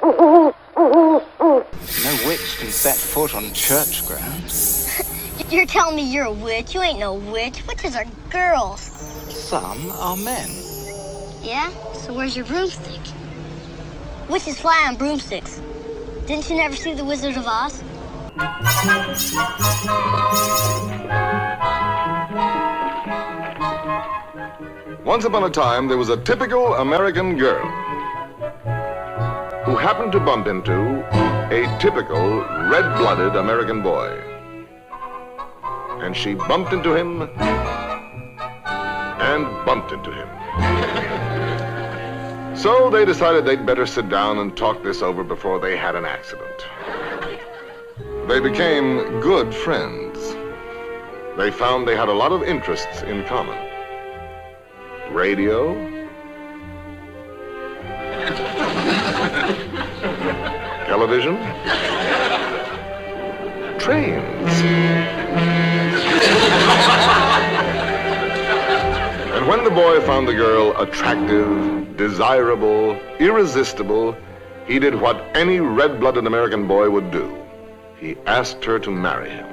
No witch can set foot on church ground. You're telling me you're a witch? You ain't no witch. Witches are girls. Some are men. Yeah? So where's your broomstick? Witches fly on broomsticks. Didn't you never see The Wizard of Oz? Once upon a time, there was a typical American girl who happened to bump into a typical red-blooded American boy. And she bumped into him and bumped into him. So they decided they'd better sit down and talk this over before they had an accident. They became good friends. They found they had a lot of interests in common. Radio, television, trains. And when the boy found the girl attractive, desirable, irresistible, he did what any red-blooded American boy would do. He asked her to marry him.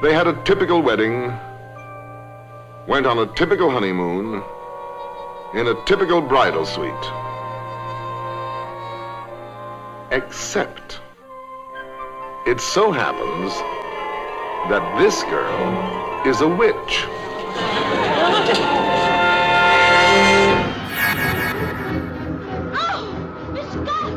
They had a typical wedding, went on a typical honeymoon, in a typical bridal suite. Except, it so happens that this girl is a witch. Oh, Miss Scott!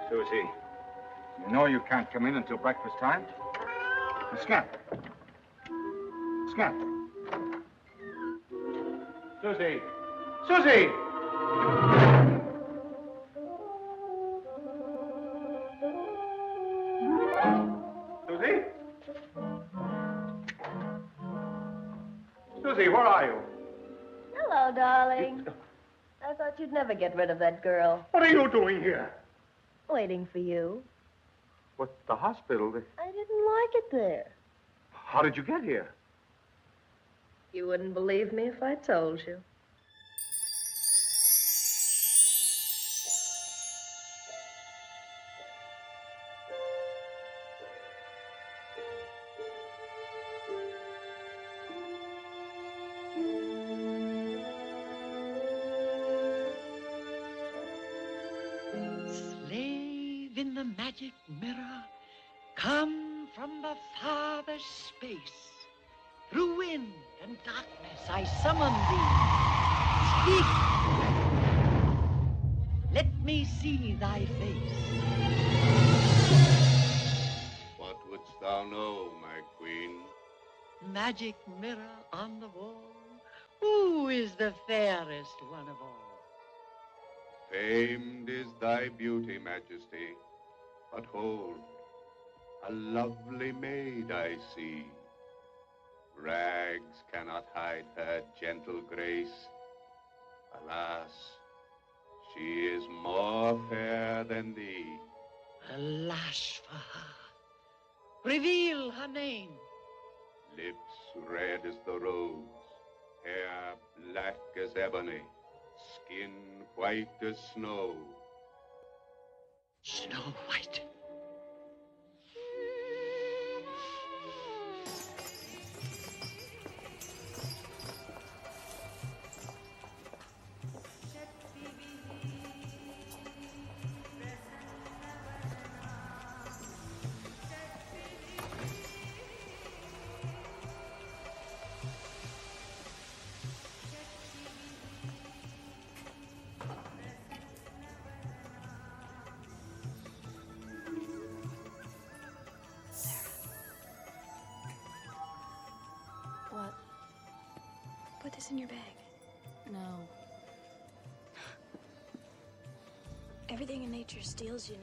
Susie, you know you can't come in until breakfast time. Now, Snap. Snap. Susie! Susie! Susie? Susie, where are you? Hello, darling. I thought you'd never get rid of that girl. What are you doing here? Waiting for you. What, the hospital? I didn't like it there. How did you get here? You wouldn't believe me if I told you. Slave in the magic mirror, come from the farthest space. Through wind and darkness I summon thee. Speak. Let me see thy face. What wouldst thou know, my queen? Magic mirror on the wall, who is the fairest one of all? Famed is thy beauty, Majesty. But hold, a lovely maid I see. Rags cannot hide her gentle grace. Alas, she is more fair than thee. Alas for her. Reveal her name. Lips red as the rose, hair black as ebony, skin white as snow. Snow White. What's in your bag? No. Everything in nature steals, you know.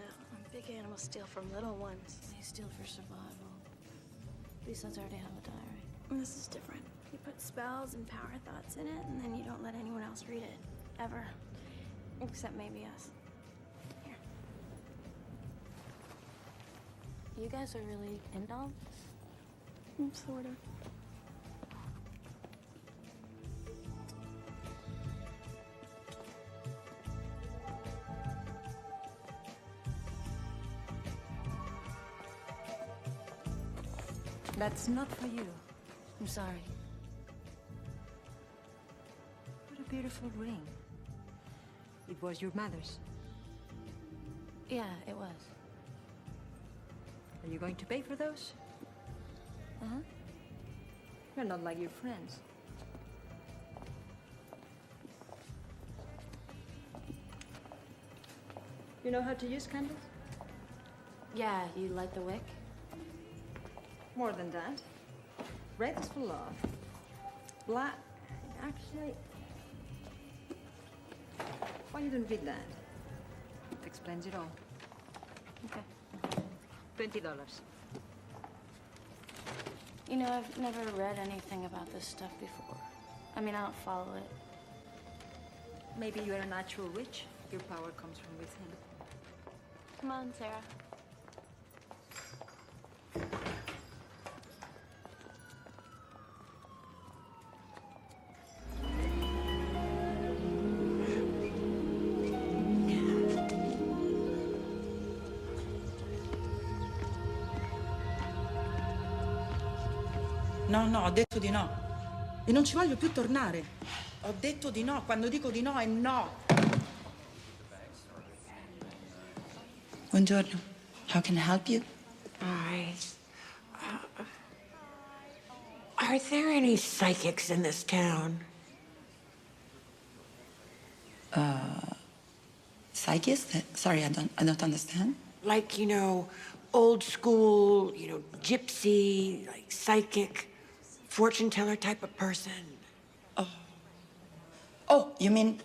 Big animals steal from little ones. They steal for survival. Besides, I already have a diary. This is different. You put spells and power thoughts in it, and then you don't let anyone else read it. Ever. Except maybe us. Here. You guys are really into all this? Sort of. That's not for you. I'm sorry. What a beautiful ring. It was your mother's. Yeah, it was. Are you going to pay for those? Uh-huh. You're not like your friends. You know how to use candles? Yeah, you light the wick? More than that. Red is for love. Black, actually... Why you don't read that? It explains it all. Okay. $20. You know, I've never read anything about this stuff before. I mean, I don't follow it. Maybe you're a natural witch. Your power comes from within. Come on, Sarah. No, no, ho detto di no. E non ci voglio più tornare. Ho detto di no. Quando dico di no è no. Buongiorno. How can I help you? Hi. Are there any psychics in this town? Psychist? Sorry, I don't understand. Like, you know, old school, you know, gypsy, like psychic, fortune teller type of person. Oh, you mean,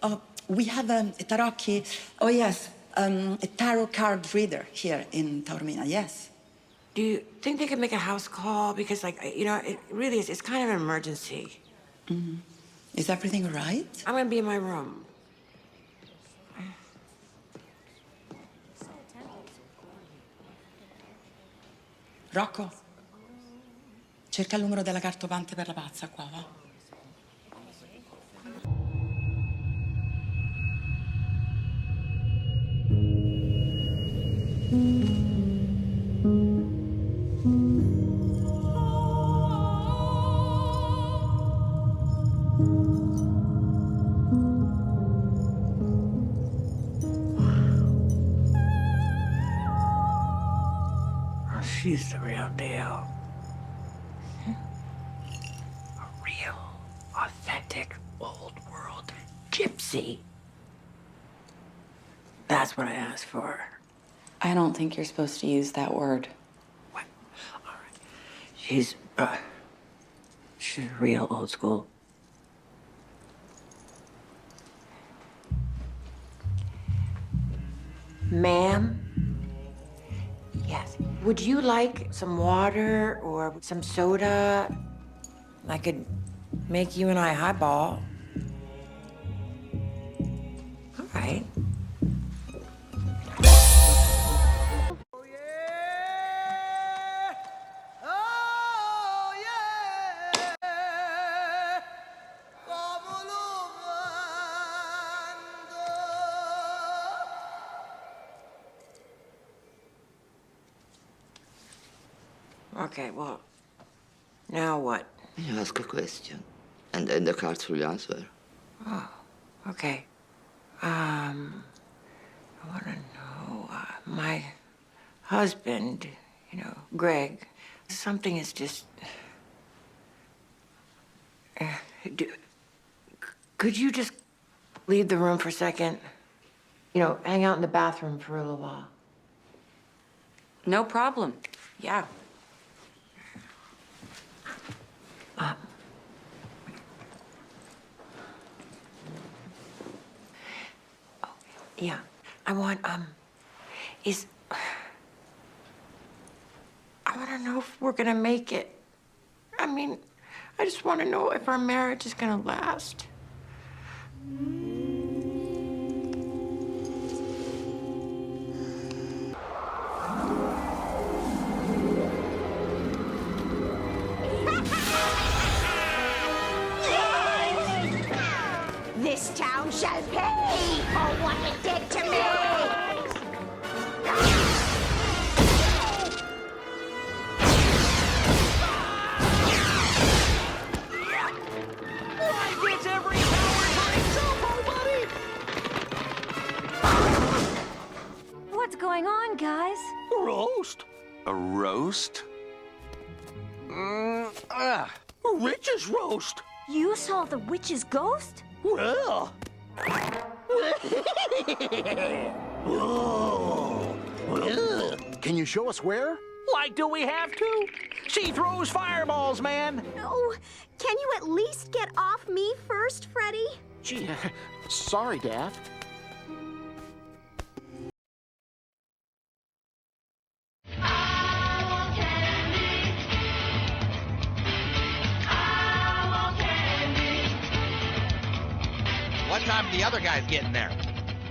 we have a tarot key. Oh, yes, a tarot card reader here in Taormina, yes. Do you think they could make a house call? Because, like, you know, it really is, it's kind of an emergency. Mm-hmm. Is everything all right? I'm gonna be in my room. Rocco, cerca il numero della cartomante per la pazza qua, va? She's the real deal. A real, authentic, old world gypsy. That's what I asked for. I don't think you're supposed to use that word. What? All right. She's real old school. Ma'am? Yes. Would you like some water or some soda? I could make you and I highball. All right. Okay, well, now what? You ask a question, and then the cards will answer. Oh, okay. I want to know, my husband, you know, Greg, something is just... could you just leave the room for a second? You know, hang out in the bathroom for a little while. No problem. Yeah. Yeah. I want to know if we're gonna make it. I mean, I just want to know if our marriage is gonna last. This town shall pay for what it did to me! Life gets every power drink Topo, buddy! What's going on, guys? Roast? A roast? A witch's roast. You saw the witch's ghost? Well. Can you show us where? Like, do we have to? She throws fireballs, man. No. Can you at least get off me first, Freddy? Gee, sorry, Daff. What time do the other guys getting there?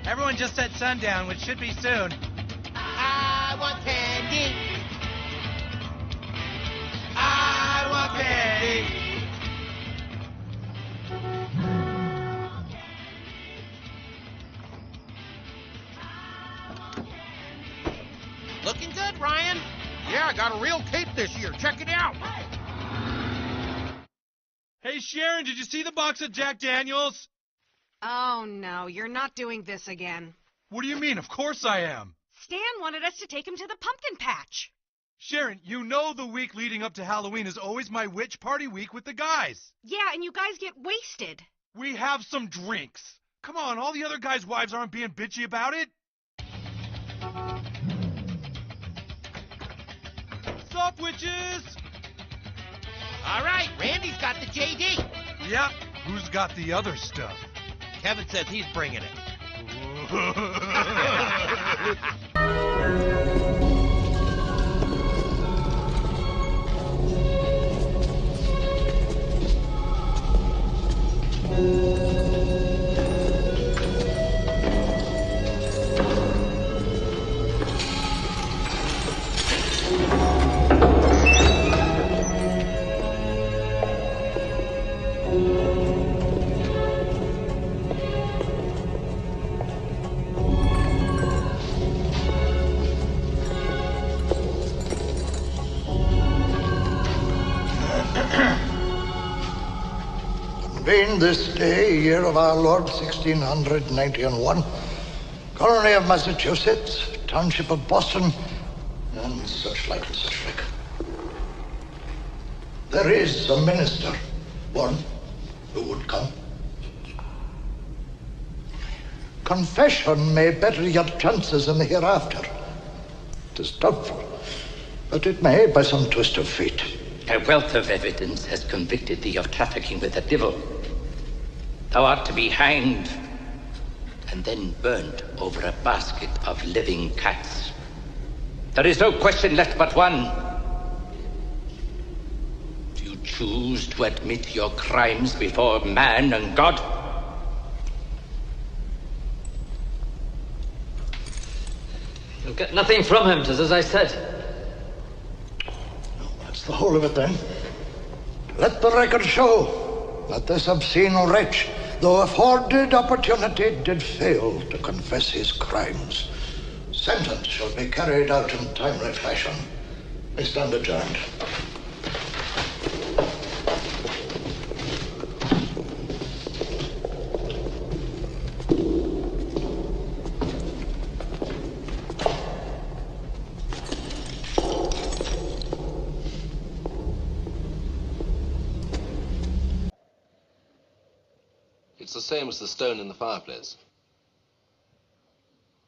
Everyone just said sundown, which should be soon. I want candy. I want candy. Looking good, Ryan. Yeah, I got a real cape this year. Check it out. Hey, Sharon, did you see the box of Jack Daniels? Oh, no, you're not doing this again. What do you mean? Of course I am. Stan wanted us to take him to the pumpkin patch. Sharon, you know the week leading up to Halloween is always my witch party week with the guys. Yeah, and you guys get wasted. We have some drinks. Come on, all the other guys' wives aren't being bitchy about it. Sup, witches? All right, Randy's got the JD. Yep. Who's got the other stuff? Kevin says he's bringing it. Being this day, year of our Lord 1691, colony of Massachusetts, township of Boston, and such like and such like. There is a minister, one who would come. Confession may better your chances in the hereafter. It is doubtful, but it may by some twist of fate. A wealth of evidence has convicted thee of trafficking with the devil. Thou art to be hanged and then burned over a basket of living cats. There is no question left but one. Do you choose to admit your crimes before man and God? You'll get nothing from him, 'tis as I said. That's the whole of it, then. Let the record show that this obscene wretch, though afforded opportunity, did fail to confess his crimes. Sentence shall be carried out in timely fashion. I stand adjourned. It's the same as the stone in the fireplace.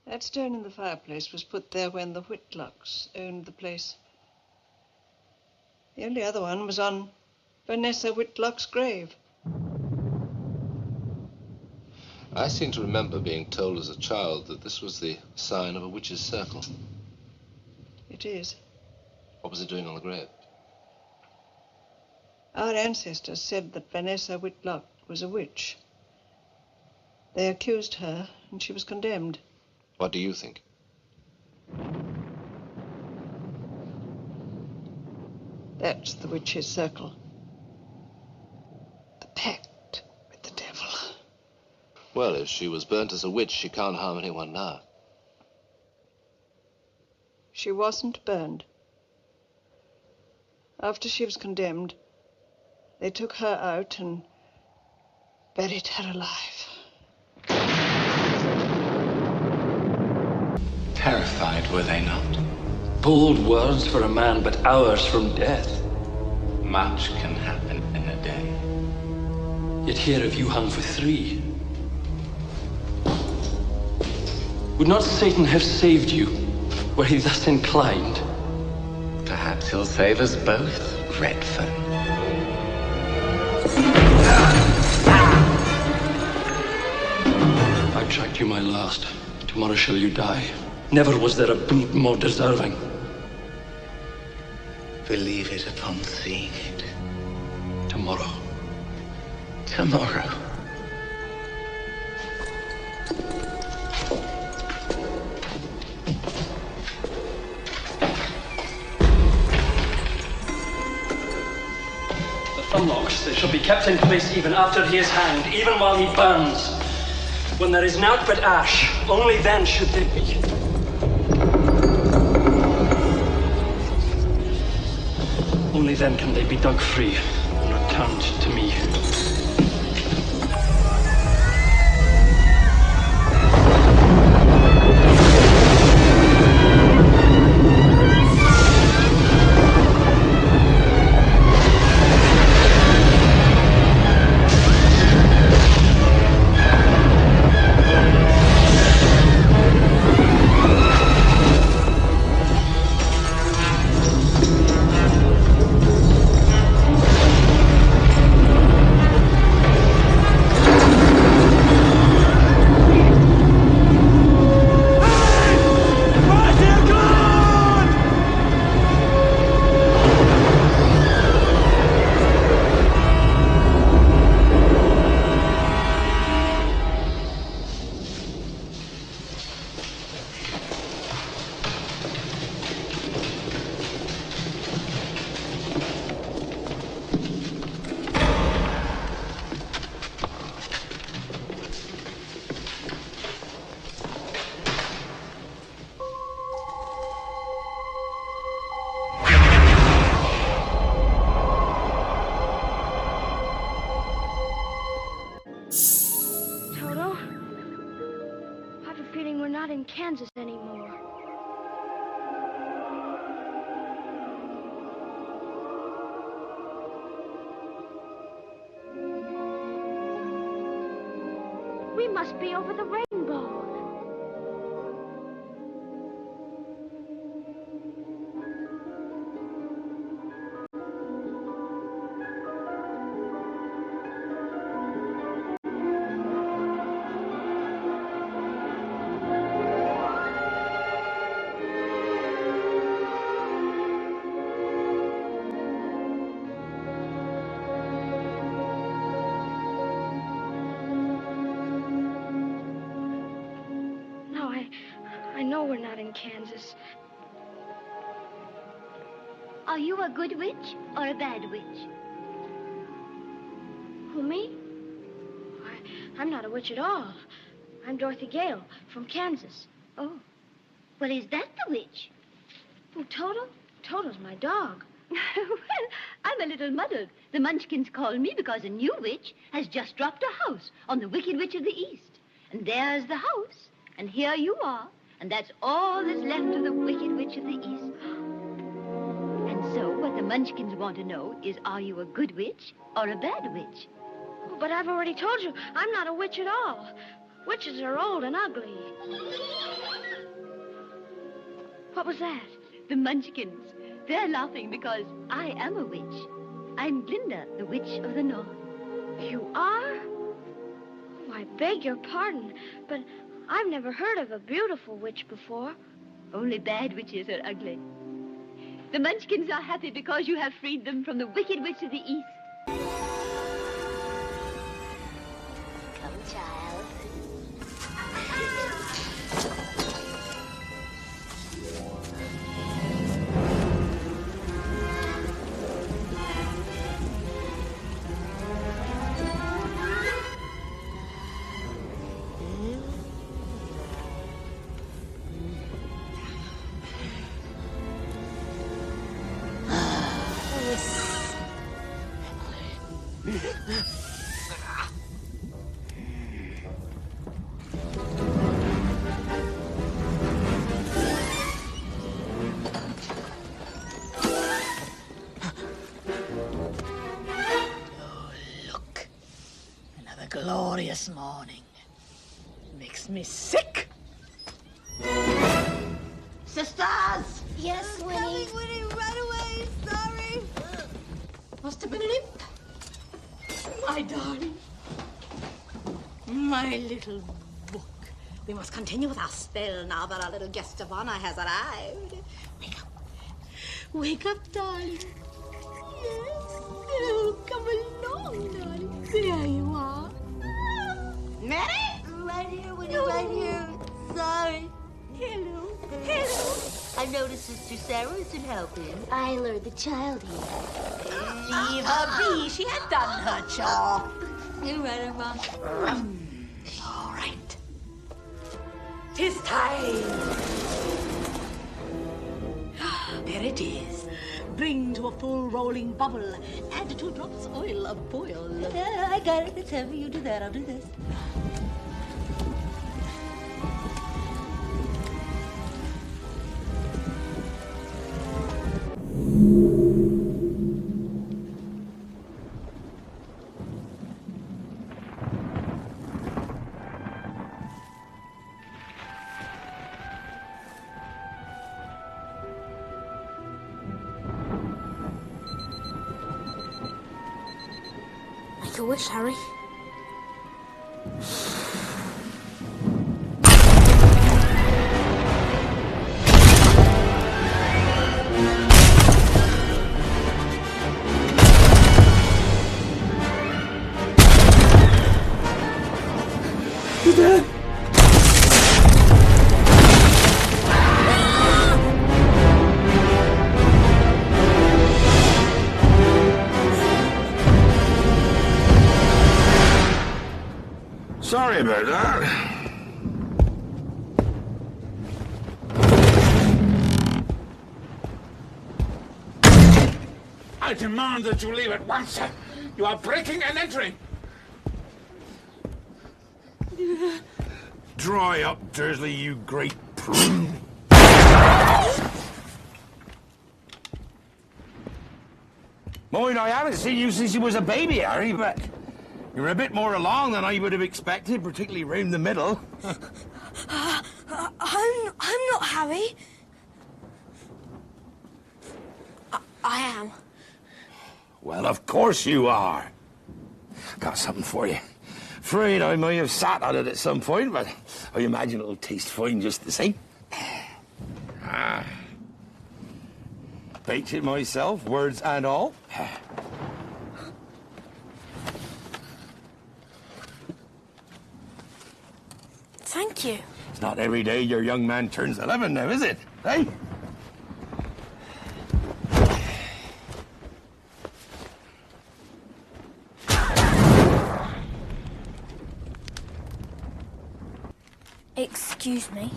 That stone in the fireplace was put there when the Whitlocks owned the place. The only other one was on Vanessa Whitlock's grave. I seem to remember being told as a child that this was the sign of a witch's circle. It is. What was it doing on the grave? Our ancestors said that Vanessa Whitlock was a witch. They accused her, and she was condemned. What do you think? That's the witch's circle. The pact with the devil. Well, if she was burnt as a witch, she can't harm anyone now. She wasn't burned. After she was condemned, they took her out and buried her alive. Terrified, were they not? Bold words for a man, but hours from death. Much can happen in a day. Yet here have you hung for 3. Would not Satan have saved you, were he thus inclined? Perhaps he'll save us both, Redfern. I tracked you my last. Tomorrow shall you die. Never was there a brute more deserving. Believe it upon seeing it. Tomorrow. Tomorrow. The thumblocks, they shall be kept in place even after he is hanged, even while he burns. When there is naught but ash, only then should they be. Only then can they be dug free and returned to me. Toto, I have a feeling we're not in Kansas anymore. We must be over the rainbow. No, I know we're not in Kansas. Are you a good witch or a bad witch? Who, me? I'm not a witch at all. I'm Dorothy Gale from Kansas. Oh. Well, is that the witch? Oh, Toto? Toto's my dog. Well, I'm a little muddled. The Munchkins call me because a new witch has just dropped a house on the Wicked Witch of the East. And there's the house. And here you are. And that's all that's left of the Wicked Witch of the East. And so what the Munchkins want to know is, are you a good witch or a bad witch? Oh, but I've already told you, I'm not a witch at all. Witches are old and ugly. What was that? The Munchkins. They're laughing because I am a witch. I'm Glinda, the Witch of the North. You are? Oh, I beg your pardon, but I've never heard of a beautiful witch before. Only bad witches are ugly. The Munchkins are happy because you have freed them from the wicked witch of the East. Come, child. Glorious morning. Makes me sick. Sisters! Yes, Winnie. Winnie, right away. Sorry. Must have been an imp. My darling. My little book. We must continue with our spell now that our little guest of honor has arrived. Wake up. Wake up, darling. Yes. Oh, come along, darling. There you are. Mary? Right here, Winnie, right here. Sorry. Hello. Hello. I noticed Sister Sarah isn't helping. I lured the child here. Leave her be. She had done her job. You're right, I'm wrong. All right. 'Tis time. There it is. Bring to a full rolling bubble. Add 2 drops oil of boil. Yeah, I got it. It's heavy. You do that. I'll do this. Make a wish, Harry. Sorry about that. I demand that you leave at once. You are breaking and entering. Dry up, Dursley, you great prune. Mind, I haven't seen you since you was a baby, Harry, but you're a bit more along than I would have expected, particularly round the middle. I'm not Harry. I am. Well, of course you are. Got something for you. Afraid I might have sat on it at some point, but I imagine it'll taste fine just the same. Baked it myself, words and all. Thank you. It's not every day your young man turns 11 now, is it? Hey? Excuse me.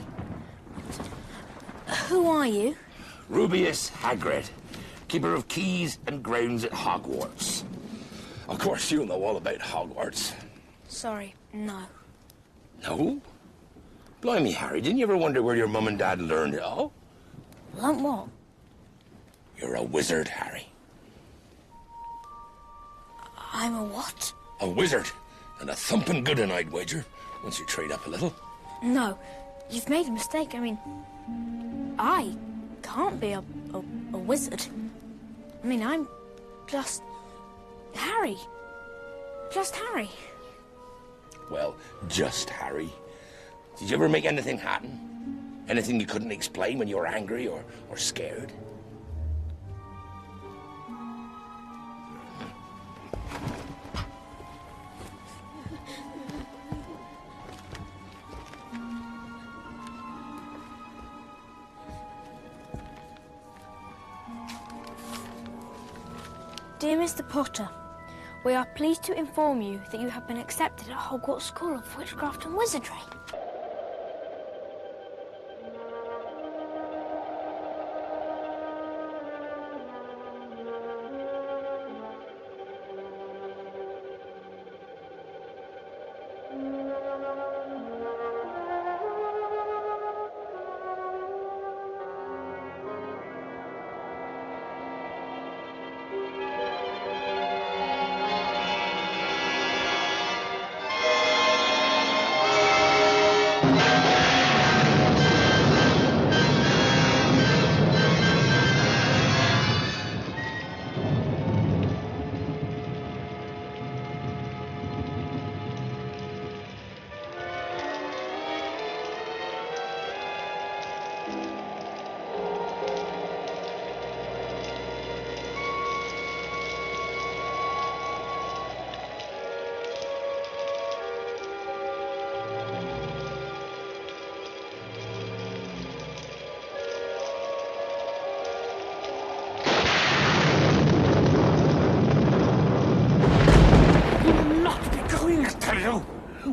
Who are you? Rubius Hagrid, keeper of keys and grounds at Hogwarts. Of course, you know all about Hogwarts. Sorry, no. No? Blimey, Harry, didn't you ever wonder where your mum and dad learned it all? Learned what? You're a wizard, Harry. I'm a what? A wizard. And a thumping good one, I'd wager, once you trade up a little. No, you've made a mistake. I mean, I can't be a wizard. I mean, I'm just Harry. Just Harry. well, just Harry. Did you ever make anything happen? Anything you couldn't explain when you were angry or scared? Dear Mr. Potter, we are pleased to inform you that you have been accepted at Hogwarts School of Witchcraft and Wizardry.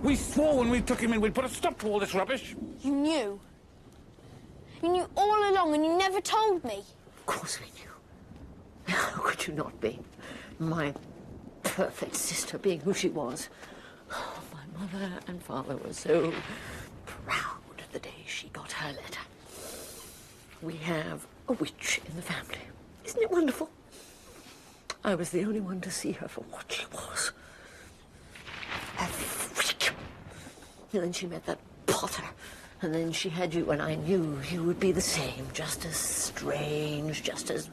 We swore when we took him in we'd put a stop to all this rubbish. You knew. You knew all along and you never told me. Of course we knew. How could you not be? My perfect sister being who she was. Oh, my mother and father were so proud the day she got her letter. We have a witch in the family. Isn't it wonderful? I was the only one to see her for what she was. A freak. And then she met that Potter. And then she had you, and I knew you would be the same. Just as strange, just as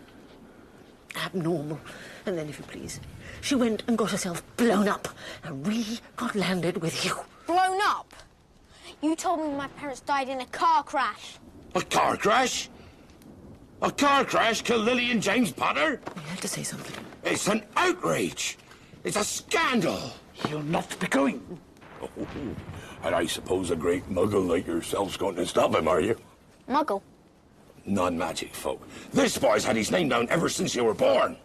abnormal. And then, if you please, she went and got herself blown up. And we got landed with you. Blown up? You told me my parents died in a car crash. A car crash? A car crash killed Lily and James Potter? You had to say something. It's an outrage. It's a scandal. You'll not be going. Oh, and I suppose a great muggle like yourself's going to stop him, are you? Muggle? Non-magic folk. This boy's had his name down ever since you were born.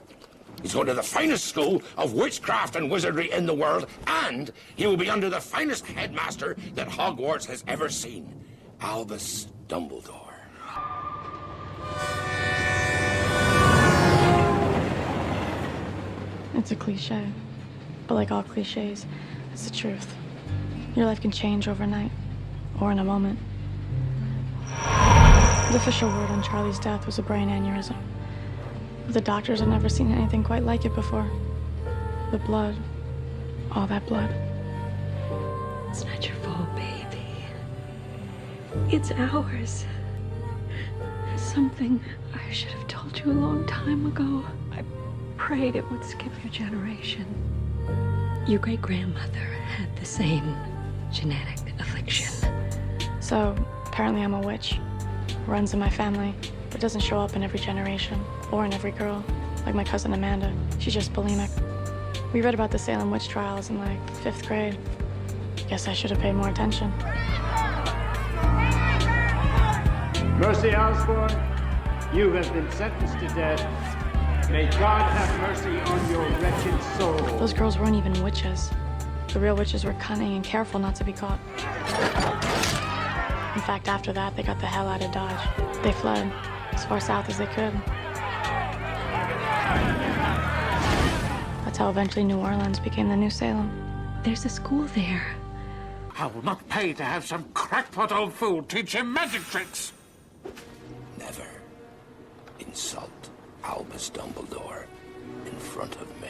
He's going to the finest school of witchcraft and wizardry in the world, and he will be under the finest headmaster that Hogwarts has ever seen, Albus Dumbledore. It's a cliche, but like all cliches, it's the truth. Your life can change overnight, or in a moment. The official word on Charlie's death was a brain aneurysm. But the doctors had never seen anything quite like it before. The blood, all that blood. It's not your fault, baby. It's ours. Something I should have told you a long time ago. I prayed it would skip your generation. Your great-grandmother had the same genetic affliction. So, apparently I'm a witch. Runs in my family, but doesn't show up in every generation, or in every girl, like my cousin Amanda. She's just bulimic. We read about the Salem witch trials in, like, 5th grade. Guess I should have paid more attention. Mercy Osborne, you have been sentenced to death. May God have mercy on your wretched soul. Those girls weren't even witches. The real witches were cunning and careful not to be caught. In fact, after that, they got the hell out of Dodge. They fled as far south as they could. That's how eventually New Orleans became the new Salem. There's a school there. I will not pay to have some crackpot old fool teach him magic tricks. Never insult Albus Dumbledore in front of me.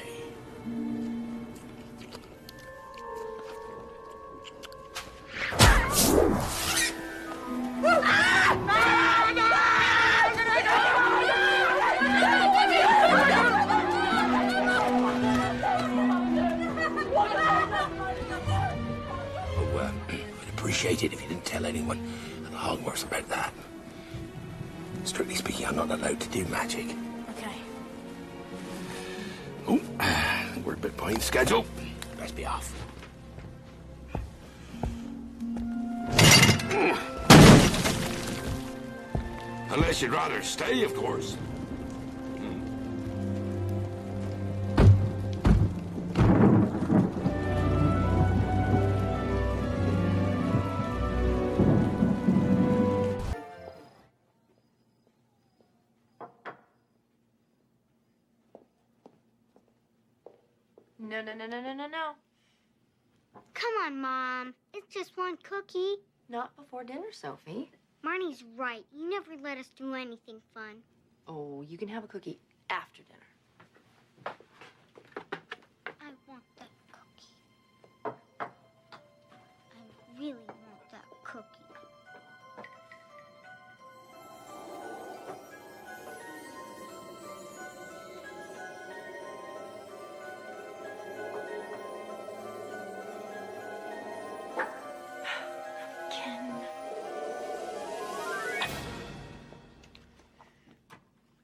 appreciate it if you didn't tell anyone at Hogwarts about that. Strictly speaking, I'm not allowed to do magic. Okay. Oh, we're a bit behind schedule. Best be off. Unless you'd rather stay, of course. No. Come on, Mom. It's just one cookie. Not before dinner, Sophie. Marnie's right. You never let us do anything fun. Oh, you can have a cookie after dinner. I want that cookie. I really want that cookie.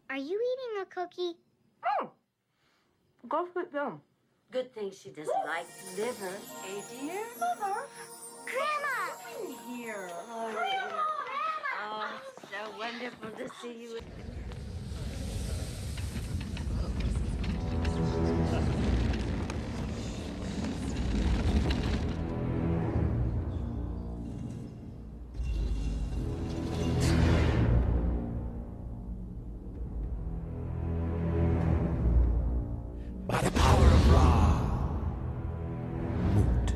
Are you eating a cookie? Go sit down. Good thing she doesn't like liver, eh, dear? Mother! Grandma! Come in here. Oh, so wonderful to see you. By the power of Ra, Moot,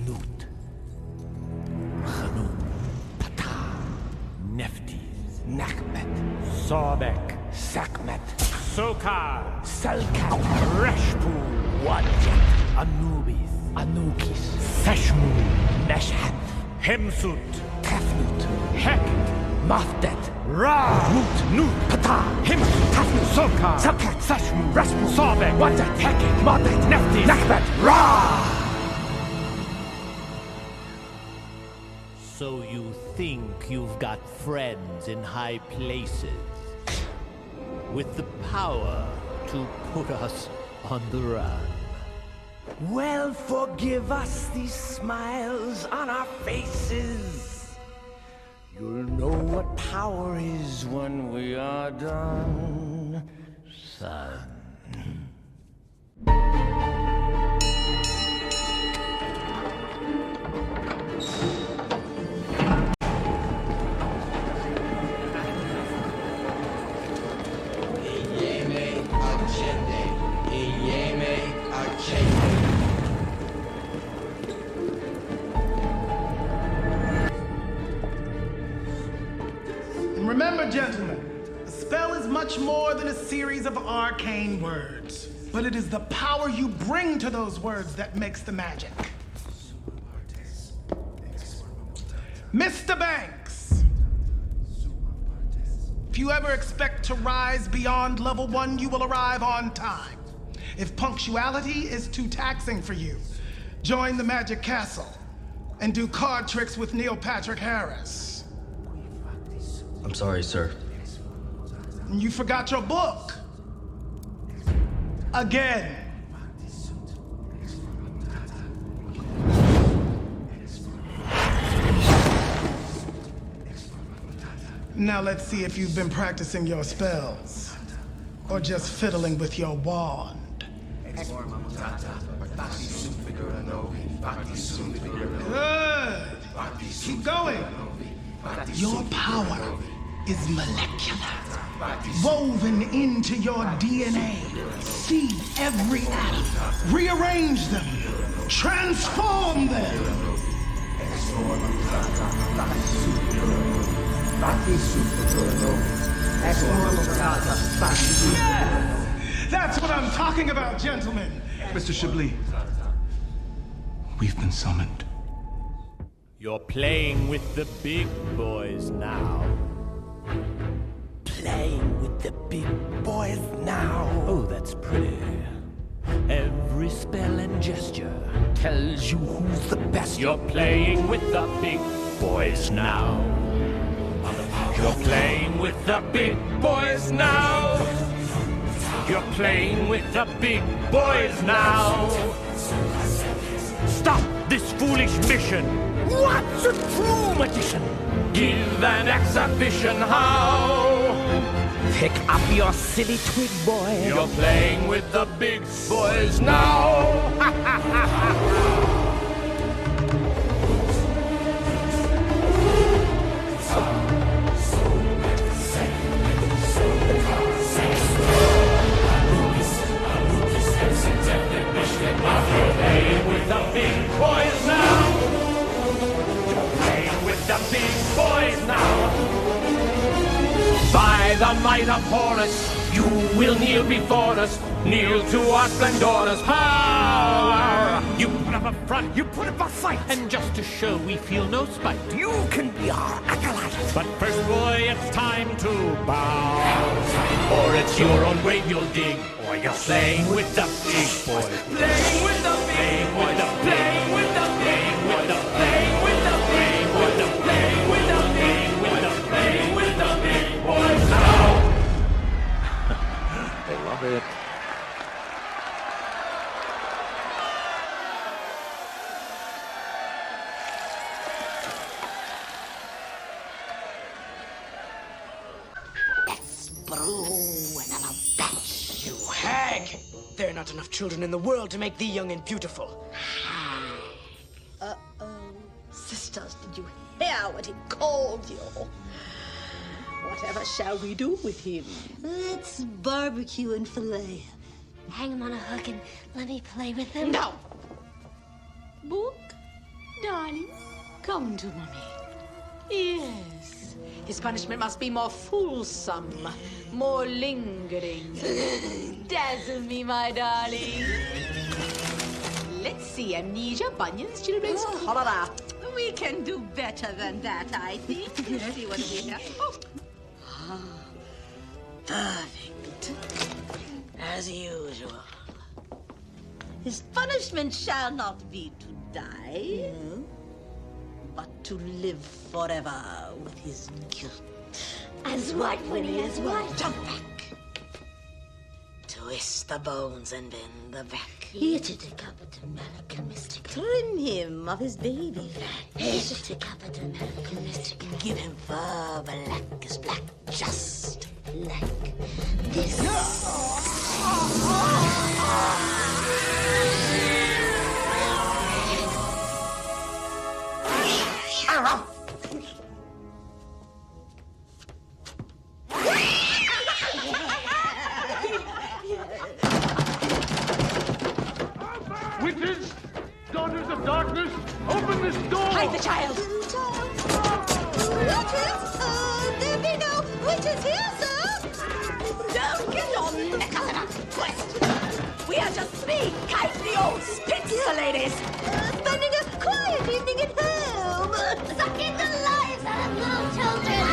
Nut, Chanun, Pata, Neftis, Nachmet, Sobek, Sakmet, Sokar, Salkat, Rashpu, Wadjat, Anubis, Anukis, Seshmu, Meshhat, Hemsut, Tefnut, Heket, Mafdet, Ra, Mut, Nut, Pata, Hemsut, Tefnut, Sokar, Salkat, Seshmu, Rashpu, Sobek, Wadjat, Heket, Mafdet, Neftis, Nachmet, Ra! So you think you've got friends in high places with the power to put us on the run? Well, forgive us these smiles on our faces. You'll know what power is when we are done, son. And remember, gentlemen, a spell is much more than a series of arcane words, but it is the power you bring to those words that makes the magic. Mr. Banks, if you ever expect to rise beyond level 1, you will arrive on time. If punctuality is too taxing for you, join the Magic Castle and do card tricks with Neil Patrick Harris. I'm sorry, sir. You forgot your book. Again. Now let's see if you've been practicing your spells, or just fiddling with your wand. Good. Keep going. Your power is molecular, woven into your DNA. See every atom, rearrange them, transform them. Yes! That's what I'm talking about, gentlemen. Mr. Chablis, we've been summoned. You're playing with the big boys now. Playing with the big boys now. Oh, that's pretty. Every Every spell and gesture tells you who's the best. You're playing with the big boys now. You're playing with the big boys now. You're playing with the big boys now. Stop this foolish mission. What's a true magician? Give an exhibition how. Pick up your silly twig, boy. You're playing with the big boys now. You're playing with the big boys now. You're playing with the big boys now. By the might of Horus, you will kneel before us. Kneel to our splendorous power. You put up a front, you put up a fight, And just to show we feel no spite, you can be our acolyte. but first, boy, it's time to bow. Or it's your own grave you'll dig. Or you're playing with the big boys. Playing with the big boys. Playing with the big boys. Playing with the big boys. Playing with the big boys. Playing with the big boys now. They love it. Brew another batch. You hag! There are not enough children in the world to make thee young and beautiful. Uh-oh. Sisters, did you hear what he called you? Whatever shall we do with him? Let's barbecue and fillet. Hang him on a hook and let me play with him. No! Book, darling, come to mommy. Yes. His punishment must be more fulsome, more lingering. Dazzle me, my darling. Let's see, amnesia, bunions, chilblains, cholera. We can do better than that, I think. Let's see what we have. Oh. Perfect. As usual. His punishment shall not be to die. No. But to live forever with his guilt. As what, Winnie, as what? Jump back. Twist the bones and bend the back. Hitite capita medica mystica. Trim him of his baby fat. Hitite capita medica mystica. Give him fur black as black, just Like this. Witches! Daughters of darkness! Open this door! Hide the child! Witches? There be no witches here, sir! Don't get your neck out of a twist! We are just three kindly old spinster ladies! Spending a quiet evening at home! Sucking the lives out of little children!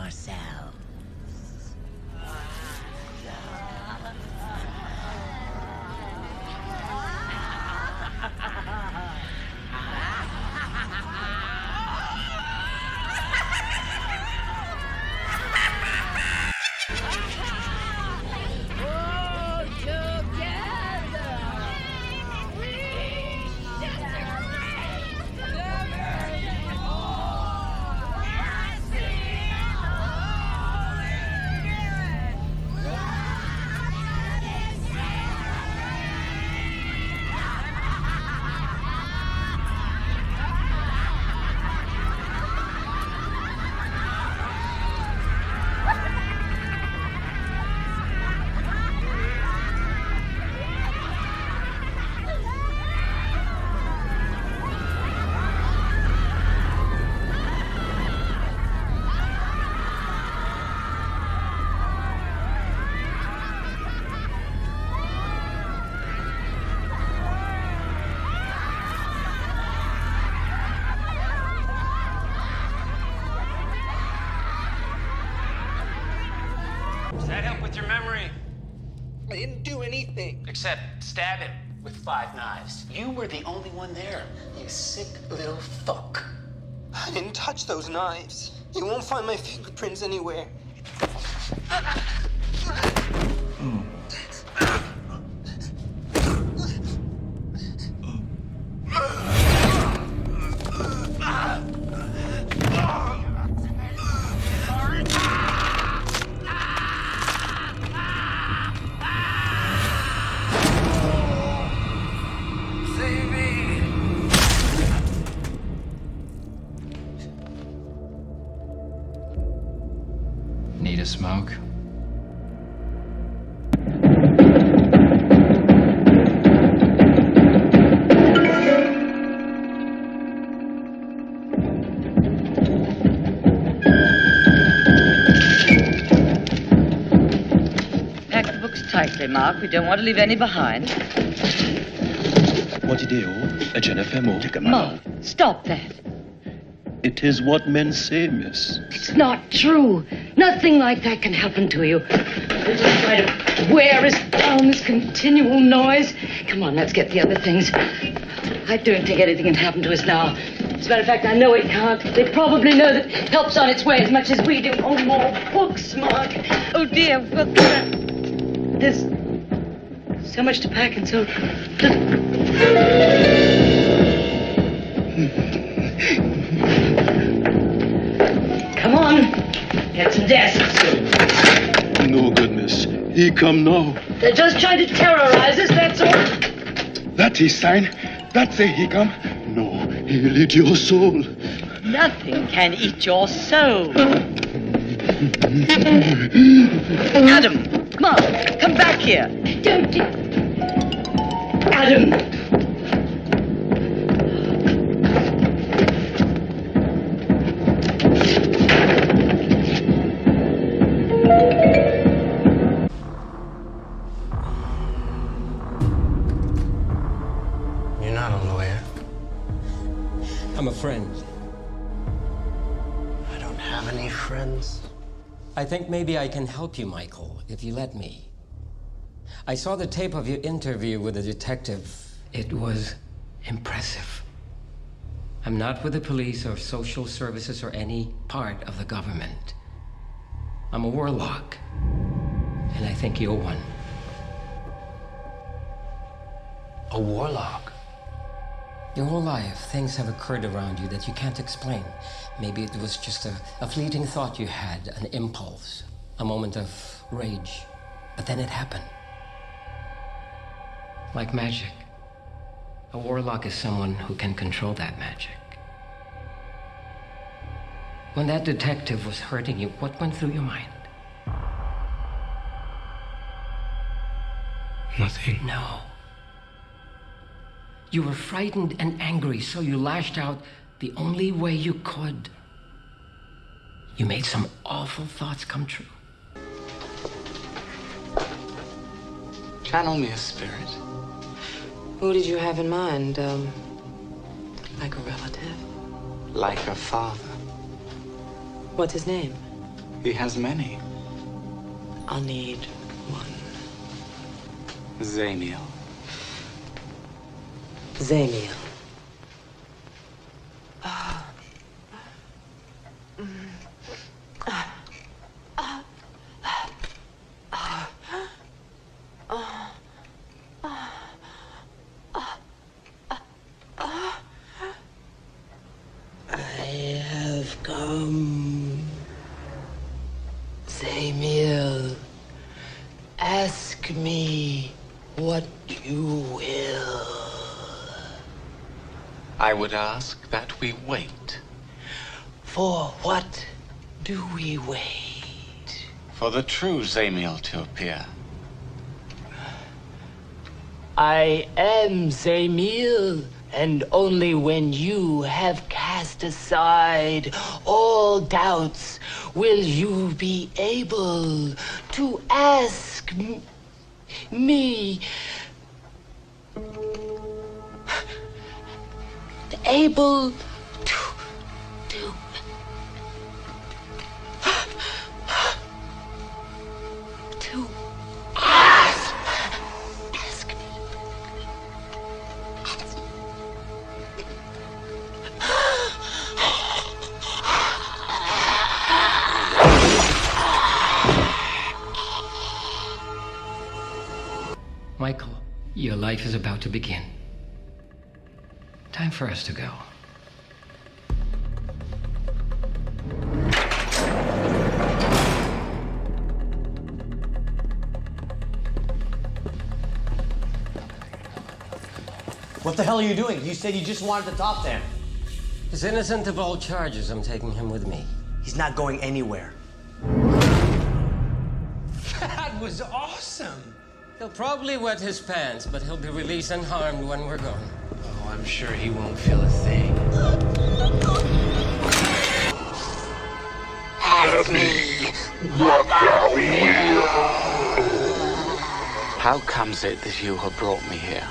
yourselves. Does that help with your memory? I didn't do anything. Except stab him with 5 knives. You were the only one there, you sick little fuck. I didn't touch those knives. You won't find my fingerprints anywhere. Need a smoke? Pack the books tightly, Mark. We don't want to leave any behind. What ideo? A Jennifer Mark, stop that. It is what men say, miss. It's not true. Nothing like that can happen to you. You're just trying to wear us down, this continual noise. Come on, let's get the other things. I don't think anything can happen to us now. As a matter of fact, I know it can't. They probably know that help's on its way as much as we do. Oh, more books, Mark. Oh, dear. Well, there's so much to pack and so... Come on. Get some desks. No goodness. He come now. They're just trying to terrorize us, that's all. That his sign. That say he come. No, he'll eat your soul. Nothing can eat your soul. Adam, come on. Come back here. Don't... Adam. You're not a lawyer. I'm a friend. I don't have any friends. I think maybe I can help you, Michael, if you let me. I saw the tape of your interview with the detective. It was impressive. I'm not with the police or social services or any part of the government. I'm a warlock, and I think you're one. A warlock? Your whole life, things have occurred around you that you can't explain. Maybe it was just a fleeting thought you had, an impulse, a moment of rage. But then it happened. Like magic. A warlock is someone who can control that magic. When that detective was hurting you, what went through your mind? Nothing. No. You were frightened and angry, so you lashed out the only way you could. You made some awful thoughts come true. Channel me a spirit. Who did you have in mind? Like a relative? Like a father. What's his name? He has many. I'll need one. Zamiel. Zamiel. I have come. Zamiel, ask me what you will. I would ask that we wait. For what do we wait? For the true Zamiel to appear. I am Zamiel, and only when you have cast aside all doubts will you be able to ask me. Able to ask me. Michael, your life is about to begin. Time for us to go. What the hell are you doing? You said you just wanted to talk to him. He's innocent of all charges. I'm taking him with me. He's not going anywhere. That was awesome! He'll probably wet his pants, but he'll be released unharmed when we're gone. Oh, I'm sure he won't feel a thing. Ask me what thou wilt. How comes it that you have brought me here?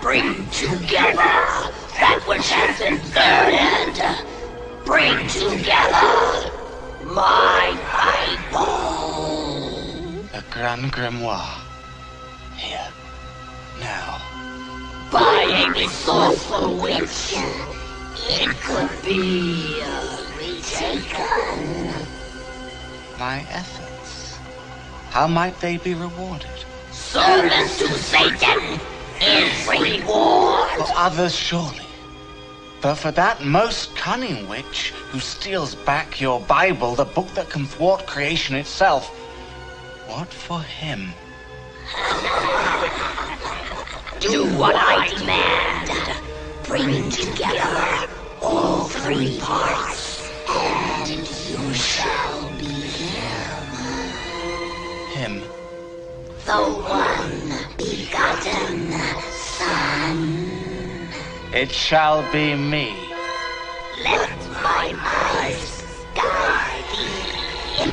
Bring together that which has been buried. Bring together my Bible. A grand grimoire. Here. Now. By a resourceful witch, it could be retaken. My efforts. How might they be rewarded? Service to Satan is reward. For others, surely. But for that most cunning witch who steals back your Bible, the book that can thwart creation itself, what for him? Do what I demand. Bring together all three parts, and you shall be him. Him? The one begotten Son. It shall be me. Let my eyes guide thee in